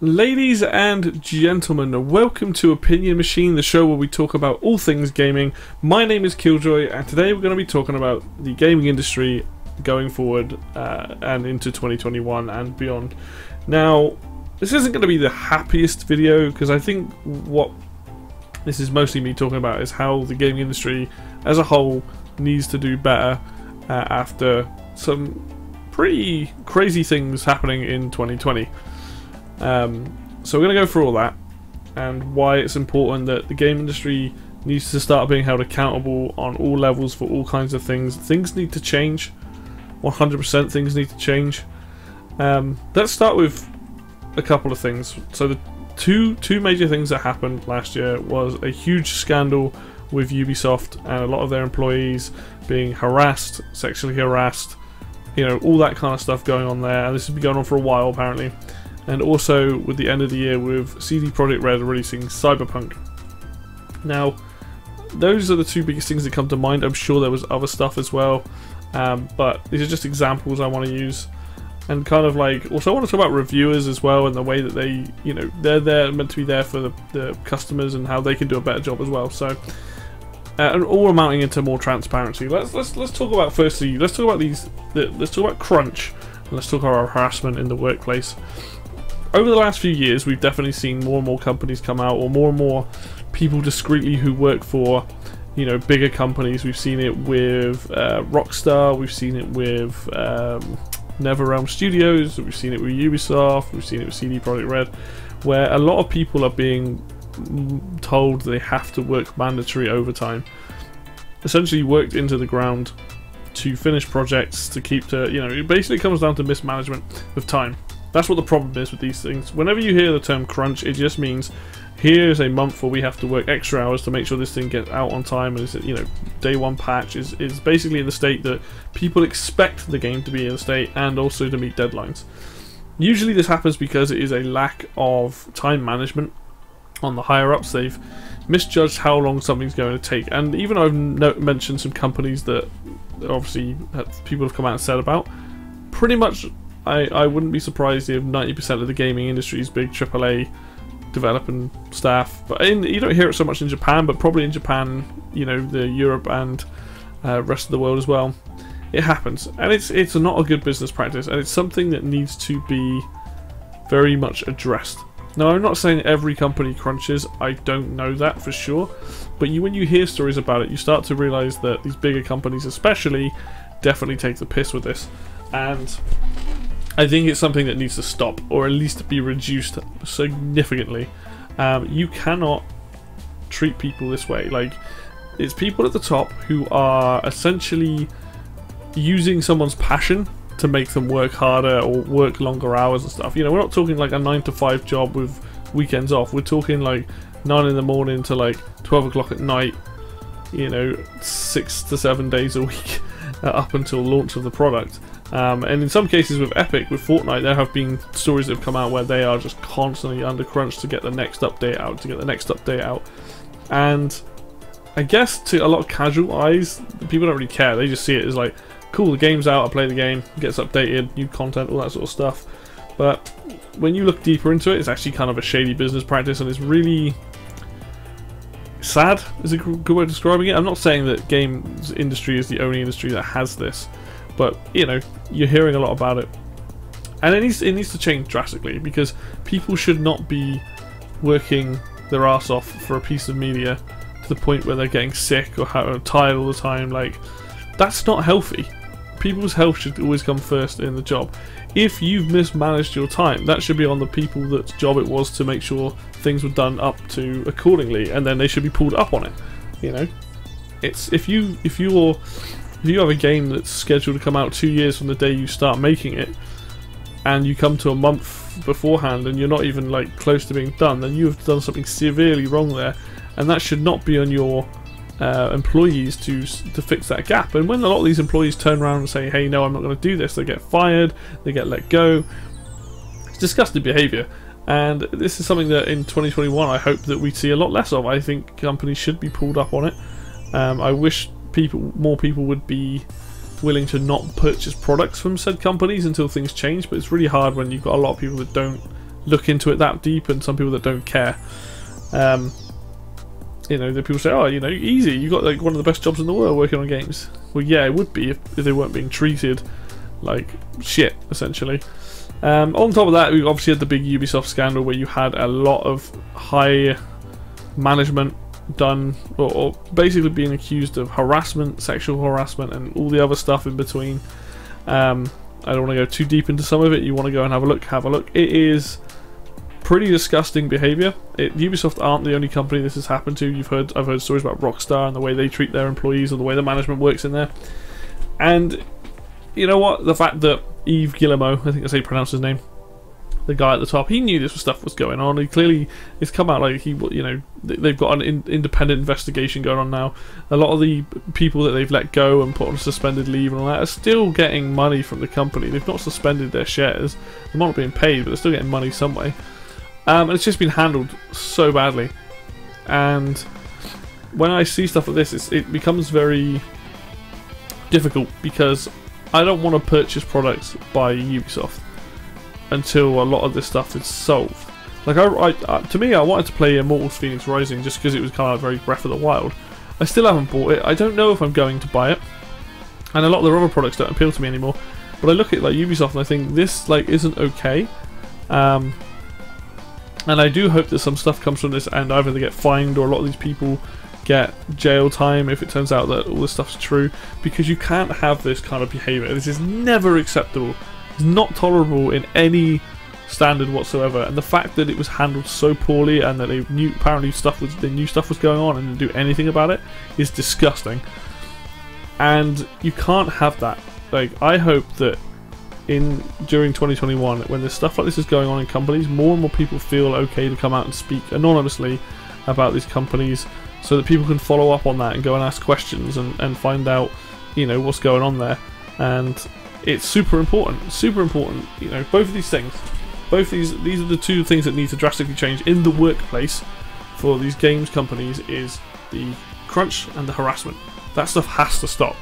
Ladies and gentlemen, welcome to Opinion Machine, the show where we talk about all things gaming. My name is Killjoy, and today we're going to be talking about the gaming industry going forward and into 2021 and beyond. Now, this isn't going to be the happiest video, because I think what this is mostly me talking about is how the gaming industry as a whole needs to do better after some pretty crazy things happening in 2020. So we're going to go through all that and why it's important that the game industry needs to start being held accountable on all levels for all kinds of things. Things need to change. 100% things need to change. Let's start with a couple of things. So the two major things that happened last year was a huge scandal with Ubisoft and a lot of their employees being harassed, sexually harassed, you know, all that kind of stuff going on there, and this has been going on for a while apparently. And also with the end of the year with CD Projekt Red releasing Cyberpunk. Now, those are the two biggest things that come to mind. I'm sure there was other stuff as well, but these are just examples I want to use. And kind of like, also I want to talk about reviewers as well, and the way that they, you know, they're meant to be there for the customers and how they can do a better job as well. So, and all amounting into more transparency. Let's talk about, firstly, let's talk about crunch, and let's talk about harassment in the workplace. Over the last few years, we've definitely seen more and more companies come out, or more people discreetly who work for, you know, bigger companies. We've seen it with Rockstar, we've seen it with NetherRealm Studios, we've seen it with Ubisoft, we've seen it with CD Projekt Red, where a lot of people are being told they have to work mandatory overtime, essentially worked into the ground to finish projects, to keep to, you know, it basically comes down to mismanagement of time. That's what the problem is with these things. Whenever you hear the term crunch, it just means here's a month where we have to work extra hours to make sure this thing gets out on time, and is, you know, day one patch is basically in the state that people expect the game to be in the state, and also to meet deadlines. Usually this happens because it is a lack of time management on the higher ups. They've misjudged how long something's going to take, and even I've mentioned some companies that obviously people have come out and said about. Pretty much I wouldn't be surprised if 90% of the gaming industry's big AAA developing staff, but you don't hear it so much in Japan, but probably in Japan, you know, the Europe and rest of the world as well, it happens, and it's not a good business practice, and it's something that needs to be very much addressed. Now, I'm not saying every company crunches, I don't know that for sure, but when you hear stories about it, you start to realise that these bigger companies especially definitely take the piss with this, and I think it's something that needs to stop, or at least be reduced significantly. You cannot treat people this way. Like, it's people at the top who are essentially using someone's passion to make them work harder or work longer hours and stuff. You know, we're not talking like a 9-to-5 job with weekends off. We're talking like 9 in the morning to like 12 o'clock at night, you know, 6 to 7 days a week up until launch of the product. And in some cases with Epic, with Fortnite, there have been stories that have come out where they are just constantly under crunch to get the next update out, and I guess to a lot of casual eyes, people don't really care. They just see it as like, cool, the game's out, I play the game, it gets updated, new content, all that sort of stuff. But when you look deeper into it, it's actually kind of a shady business practice, and it's really sad is a good way of describing it. I'm not saying that games industry is the only industry that has this, but you know, you're hearing a lot about it, and it needs to change drastically, because people should not be working their ass off for a piece of media to the point where they're getting sick or tired all the time. Like, that's not healthy. People's health should always come first in the job. If you've mismanaged your time, that should be on the people that's job it was to make sure things were done up to accordingly, and then they should be pulled up on it. You know, it's if you have a game that's scheduled to come out 2 years from the day you start making it, and you come to a month beforehand and you're not even like close to being done, then you have done something severely wrong there, and that should not be on your employees to fix that gap. And when a lot of these employees turn around and say, hey, no, I'm not going to do this, they get fired, they get let go. It's disgusting behaviour, and this is something that in 2021 I hope that we see a lot less of. I think companies should be pulled up on it. I wish more people would be willing to not purchase products from said companies until things change, but it's really hard when you've got a lot of people that don't look into it that deep and some people that don't care. You know, the people say, oh, you know, easy, you got like one of the best jobs in the world working on games. Well, yeah, it would be if they weren't being treated like shit, essentially. On top of that, we obviously had the big Ubisoft scandal where you had a lot of high management done, or basically being accused of harassment, sexual harassment, and all the other stuff in between. I don't want to go too deep into some of it. You want to go and have a look. It is pretty disgusting behaviour. Ubisoft aren't the only company this has happened to. I've heard stories about Rockstar and the way they treat their employees, or the way the management works in there. And you know what? The fact that Yves Guillemot, I think that's how you pronounce his name, the guy at the top, he knew this stuff was going on. He clearly, it's come out like they've got an independent investigation going on now. A lot of the people that they've let go and put on suspended leave and all that are still getting money from the company. They've not suspended their shares. They're not being paid, but they're still getting money some way. And it's just been handled so badly. And when I see stuff like this, it becomes very difficult, because I don't want to purchase products by Ubisoft until a lot of this stuff is solved. Like, to me, I wanted to play Immortals Phoenix Rising just because it was kind of very Breath of the Wild. I still haven't bought it. I don't know if I'm going to buy it, and a lot of their other products don't appeal to me anymore. But I look at like Ubisoft and I think this like isn't okay. And I do hope that some stuff comes from this, and either they get fined or a lot of these people get jail time if it turns out that all this stuff's true, because you can't have this kind of behaviour. This is never acceptable. It's not tolerable in any standard whatsoever, and the fact that it was handled so poorly and that they knew they knew stuff was going on and didn't do anything about it is disgusting. And you can't have that. Like, I hope that during 2021, when there's stuff like this is going on in companies, more and more people feel okay to come out and speak anonymously about these companies, so that people can follow up on that and go and ask questions and find out, you know, what's going on there. And it's super important, you know, both of these things. These are the two things that need to drastically change in the workplace for these games companies, is the crunch and the harassment. That stuff has to stop.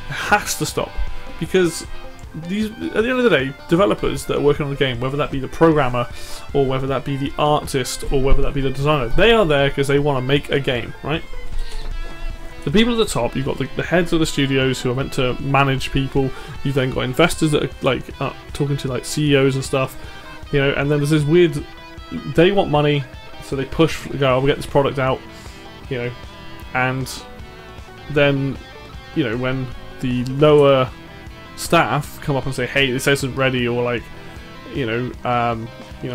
It has to stop, because at the end of the day, developers that are working on the game, whether that be the programmer or whether that be the artist or whether that be the designer, they are there because they want to make a game, right? The people at the top, you've got the heads of the studios who are meant to manage people. You've then got investors that are like talking to like CEOs and stuff, you know. And then there's this weird, they want money, so they push, go, we'll get this product out, you know. And then, you know, when the lower staff come up and say, hey, this isn't ready, or like, I'm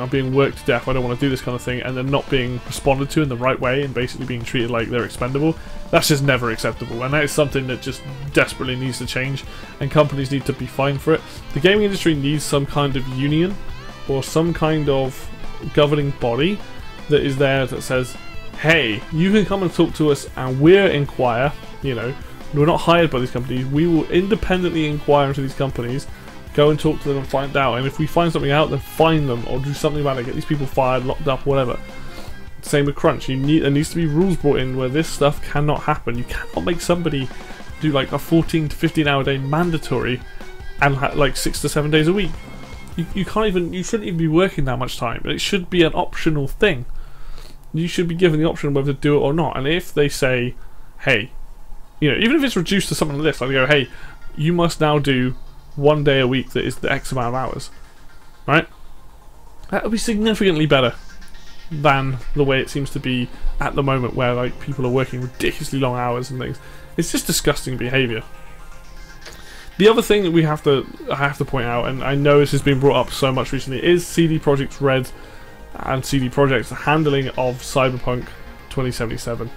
being worked to death, I don't want to do this kind of thing, and they're not being responded to in the right way and basically being treated like they're expendable, that's just never acceptable. And that is something that just desperately needs to change, and companies need to be fined for it. The gaming industry needs some kind of union or some kind of governing body that is there that says, hey, you can come and talk to us and we'll inquire, you know. We're not hired by these companies. We will independently inquire into these companies, go and talk to them and find out. And if we find something out, then fine them or do something about it. Get these people fired, locked up, whatever. Same with crunch. There needs to be rules brought in where this stuff cannot happen. You cannot make somebody do like a 14 to 15 hour day mandatory and like 6 to 7 days a week. You can't even. You shouldn't even be working that much time. It should be an optional thing. You should be given the option whether to do it or not. And if they say, hey, you know, even if it's reduced to something like this, like they go, hey, you must now do 1 day a week that is the X amount of hours, right? That would be significantly better than the way it seems to be at the moment, where like people are working ridiculously long hours and things. It's just disgusting behaviour. The other thing that I have to point out, and I know this has been brought up so much recently, is CD Projekt Red and CD Projekt's handling of Cyberpunk 2077.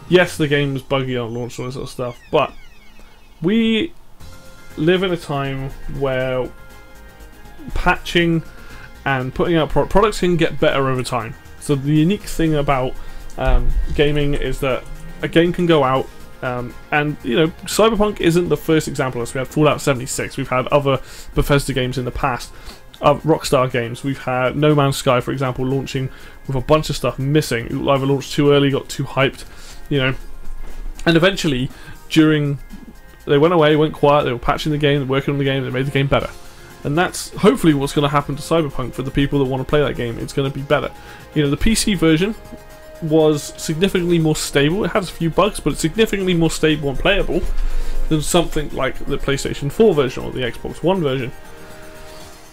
Yes, the game was buggy on launch and all this sort of stuff, but we live in a time where patching and putting out products can get better over time. So the unique thing about gaming is that a game can go out, and you know, Cyberpunk isn't the first example of this. We had Fallout 76, we've had other Bethesda games in the past, Rockstar games. We've had No Man's Sky, for example, launching with a bunch of stuff missing. It either launched too early, got too hyped, you know, and eventually during they went away, went quiet, they were patching the game, they were working on the game, they made the game better. And that's hopefully what's going to happen to Cyberpunk for the people that want to play that game. It's going to be better. You know, the PC version was significantly more stable. It has a few bugs, but it's significantly more stable and playable than something like the PlayStation 4 version or the Xbox One version.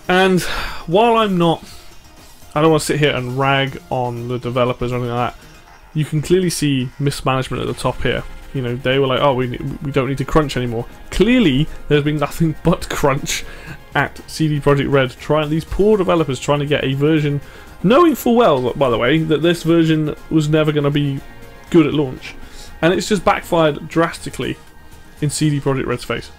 And while I don't want to sit here and rag on the developers or anything like that, you can clearly see mismanagement at the top here. You know, they were like, oh, we don't need to crunch anymore. Clearly, there's been nothing but crunch at CD Projekt Red. These poor developers trying to get a version, knowing full well, by the way, that this version was never going to be good at launch. And it's just backfired drastically in CD Projekt Red's face.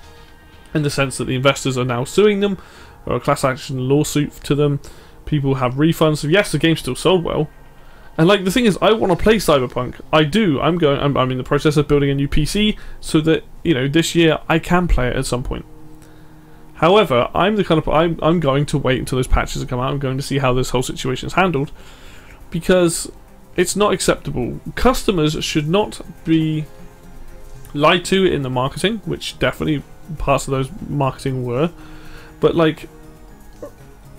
In the sense that the investors are now suing them, or a class action lawsuit to them. People have refunds. So yes, the game still sold well. And like the thing is, I want to play Cyberpunk. I do. I'm in the process of building a new PC so that, you know, this year I can play it at some point. However, I'm the kind of I'm going to wait until those patches come out. I'm going to see how this whole situation is handled, because it's not acceptable. Customers should not be lied to in the marketing, which definitely parts of those marketing were. But like,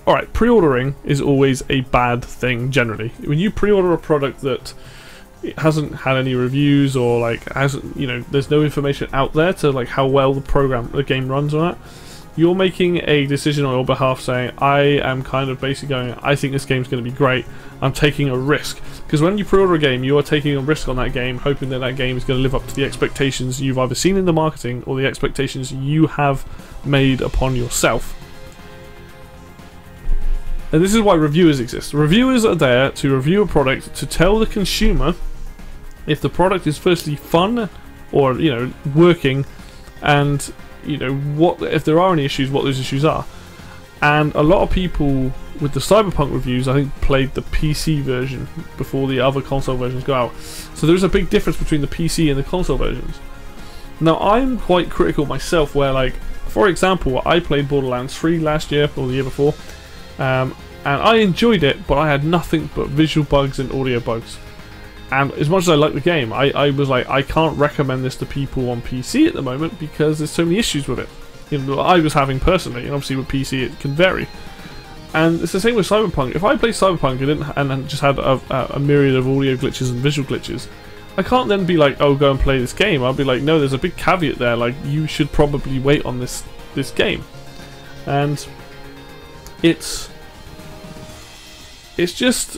alright, pre-ordering is always a bad thing generally. When you pre-order a product that hasn't had any reviews, or like hasn't, you know, there's no information out there to like how well the game runs on that, you're making a decision on your behalf saying, I am kind of basically going, I think this game's going to be great, I'm taking a risk. Because when you pre-order a game, you are taking a risk on that game, hoping that that game is going to live up to the expectations you've either seen in the marketing or the expectations you have made upon yourself. And this is why reviewers exist. Reviewers are there to review a product, to tell the consumer if the product is firstly fun or, you know, working, and, you know, what if there are any issues, what those issues are. And a lot of people with the Cyberpunk reviews, I think, played the PC version before the other console versions go out. So there's a big difference between the PC and the console versions. Now, I'm quite critical myself where, like, for example, I played Borderlands 3 last year, or the year before, and I enjoyed it, but I had nothing but visual bugs and audio bugs. And as much as I like the game, I was like, I can't recommend this to people on PC at the moment because there's so many issues with it. You know, I was having personally, and obviously with PC it can vary. And it's the same with Cyberpunk. If I played Cyberpunk and just had a myriad of audio glitches and visual glitches, I can't then be like, oh, go and play this game. I'll be like, no, there's a big caveat there. Like, you should probably wait on this game. And it's just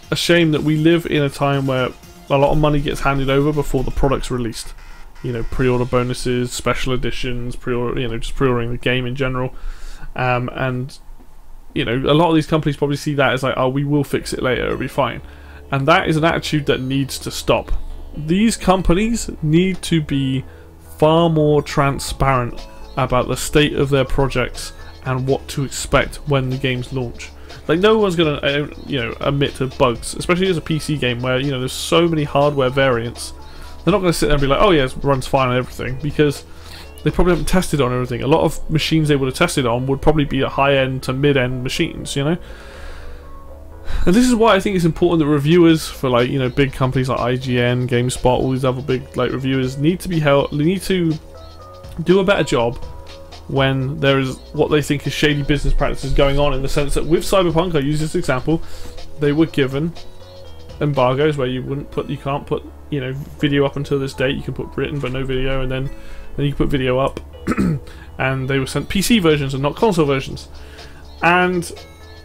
a shame that we live in a time where a lot of money gets handed over before the product's released. You know, pre-order bonuses, special editions, pre-order, you know, just pre-ordering the game in general. And you know, a lot of these companies probably see that as like, oh, we will fix it later, it'll be fine. And that is an attitude that needs to stop. These companies need to be far more transparent about the state of their projects and what to expect when the games launch. Like, no one's gonna, you know, admit to bugs, especially as a PC game where, you know, there's so many hardware variants. They're not gonna sit there and be like, oh yeah, it runs fine on everything, because they probably haven't tested on everything. A lot of machines they would have tested on would probably be at high-end to mid-end machines, you know? And this is why I think it's important that reviewers for, like, you know, big companies like IGN, GameSpot, all these other big, like, reviewers need to be held, they need to do a better job when there is what they think is shady business practices going on, in the sense that with Cyberpunk, I use this example, they were given embargoes where you can't put, you know, video up until this date. You can put written but no video, and then you can put video up. And they were sent PC versions and not console versions. And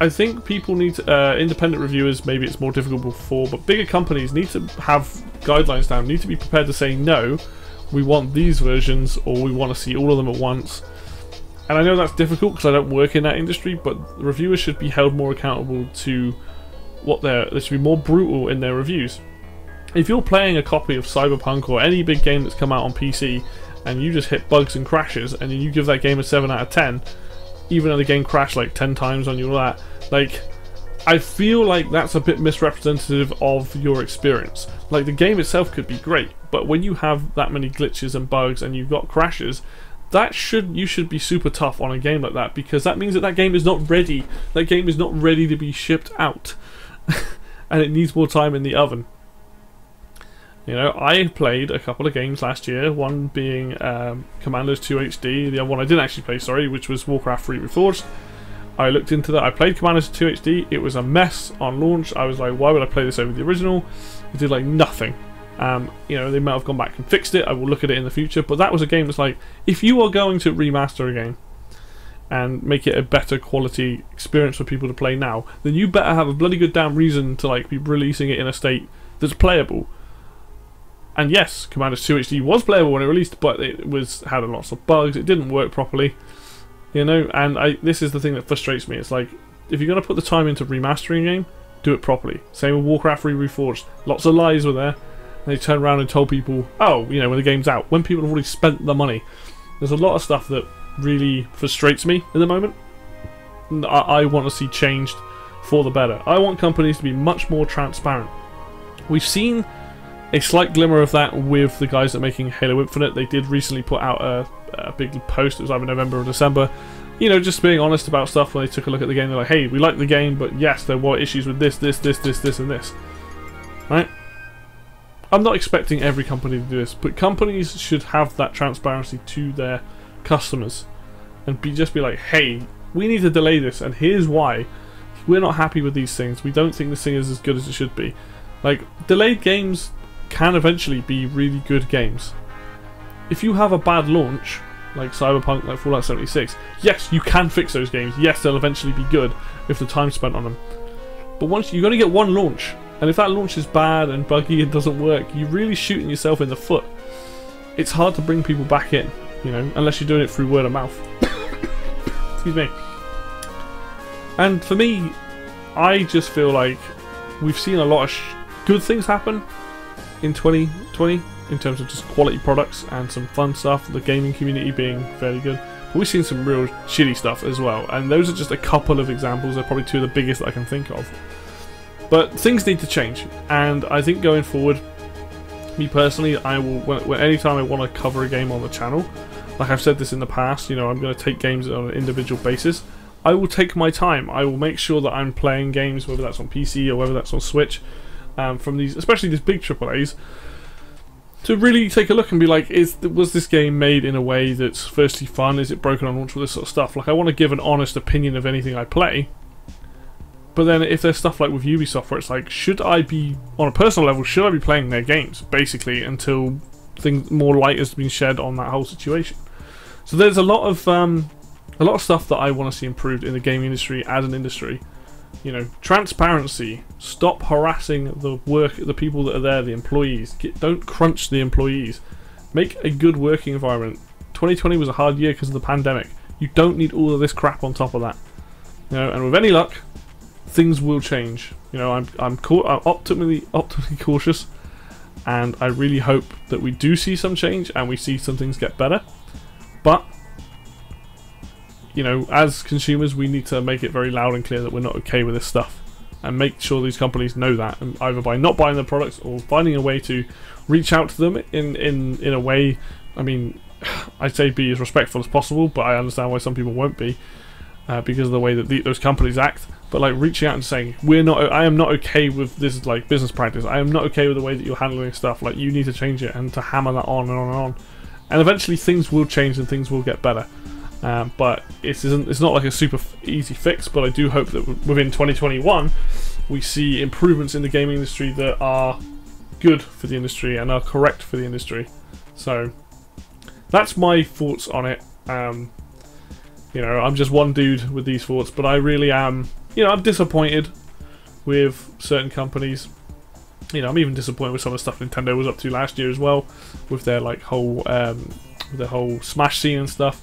I think people need to, independent reviewers, maybe it's more difficult before, but bigger companies need to have guidelines down, need to be prepared to say, no, we want these versions, or we want to see all of them at once. And I know that's difficult because I don't work in that industry, but reviewers should be held more accountable to what they should be more brutal in their reviews. If you're playing a copy of Cyberpunk or any big game that's come out on PC, and you just hit bugs and crashes, and then you give that game a 7 out of 10, even though the game crashed like 10 times on you, all that, like, I feel like that's a bit misrepresentative of your experience. Like, the game itself could be great, but when you have that many glitches and bugs and you've got crashes, you should be super tough on a game like that, because that means that that game is not ready. That game is not ready to be shipped out. And it needs more time in the oven. You know, I played a couple of games last year, one being Commandos 2 HD, the other one I didn't actually play, sorry, which was Warcraft 3 Reforged. I looked into that, I played Commandos 2 HD, it was a mess on launch. I was like, why would I play this over the original? It did like nothing. You know, they might have gone back and fixed it, I will look at it in the future, but that was a game that's like, if you are going to remaster a game and make it a better quality experience for people to play now, then you better have a bloody good damn reason to like be releasing it in a state that's playable. And yes, Commandos 2 HD was playable when it released, but it had a lot of bugs, it didn't work properly. You know, and this is the thing that frustrates me. It's like, if you're going to put the time into remastering a game, do it properly. Same with Warcraft 3 Reforged. Lots of lies were there. And they turned around and told people, oh, you know, when the game's out, when people have already spent the money. There's a lot of stuff that really frustrates me at the moment. I want to see changed for the better. I want companies to be much more transparent. We've seen a slight glimmer of that with the guys that are making Halo Infinite. They did recently put out a big post, it was either November or December, you know, just being honest about stuff when they took a look at the game. They're like, hey, we like the game, but yes, there were issues with this, and this. Right? I'm not expecting every company to do this, but companies should have that transparency to their customers and just be like, hey, we need to delay this, and here's why. We're not happy with these things. We don't think this thing is as good as it should be. Like, delayed games can eventually be really good games. If you have a bad launch, like Cyberpunk, like Fallout 76, yes, you can fix those games. Yes, they'll eventually be good if the time's spent on them. But once you're going to get one launch, and if that launch is bad and buggy and doesn't work, you're really shooting yourself in the foot. It's hard to bring people back in, you know, unless you're doing it through word of mouth. Excuse me. And for me, I just feel like we've seen a lot of good things happen in 2020 in terms of just quality products and some fun stuff, the gaming community being fairly good. But we've seen some real shitty stuff as well, and those are just a couple of examples. They're probably two of the biggest that I can think of. But things need to change, and I think going forward, me personally, I will, anytime I want to cover a game on the channel, like I've said this in the past, you know, I'm going to take games on an individual basis. I will take my time. I will make sure that I'm playing games, whether that's on PC or whether that's on Switch, from these, especially these big AAAs, to really take a look and be like, was this game made in a way that's firstly fun? Is it broken on launch? With this sort of stuff? Like, I want to give an honest opinion of anything I play. But then if there's stuff like with Ubisoft where it's like, should I be, on a personal level, should I be playing their games, basically, until more light has been shed on that whole situation. So there's a lot of stuff that I want to see improved in the gaming industry as an industry. You know, transparency. Stop harassing the people that are there, the employees. Don't crunch the employees. Make a good working environment. 2020 was a hard year because of the pandemic. You don't need all of this crap on top of that. You know, and with any luck, things will change. You know, I'm optimally cautious, and I really hope that we do see some change and we see some things get better. But you know, as consumers, we need to make it very loud and clear that we're not okay with this stuff, and make sure these companies know that, and either by not buying their products or finding a way to reach out to them in a way. I mean, I'd say be as respectful as possible, but I understand why some people won't be because of the way that those companies act. But like reaching out and saying, I am not okay with this like business practice. I am not okay with the way that you're handling stuff. Like, you need to change it, and to hammer that on and on and on. And eventually things will change and things will get better. But it's not like a super easy fix, but I do hope that within 2021 we see improvements in the gaming industry that are good for the industry and are correct for the industry. So that's my thoughts on it. You know, I'm just one dude with these thoughts, but I really am, you know, I'm disappointed with certain companies. You know, I'm even disappointed with some of the stuff Nintendo was up to last year as well, with their like whole Smash scene and stuff.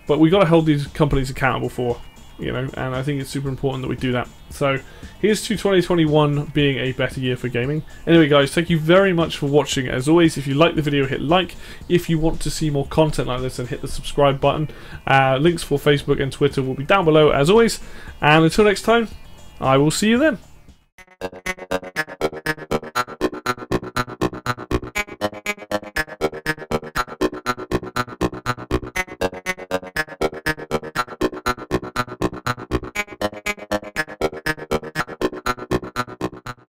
But we got to hold these companies accountable for, you know, and I think it's super important that we do that. So here's to 2021 being a better year for gaming. Anyway guys, thank you very much for watching. As always, if you like the video, hit like. If you want to see more content like this, then hit the subscribe button. Links for Facebook and Twitter will be down below as always. And until next time, I will see you then.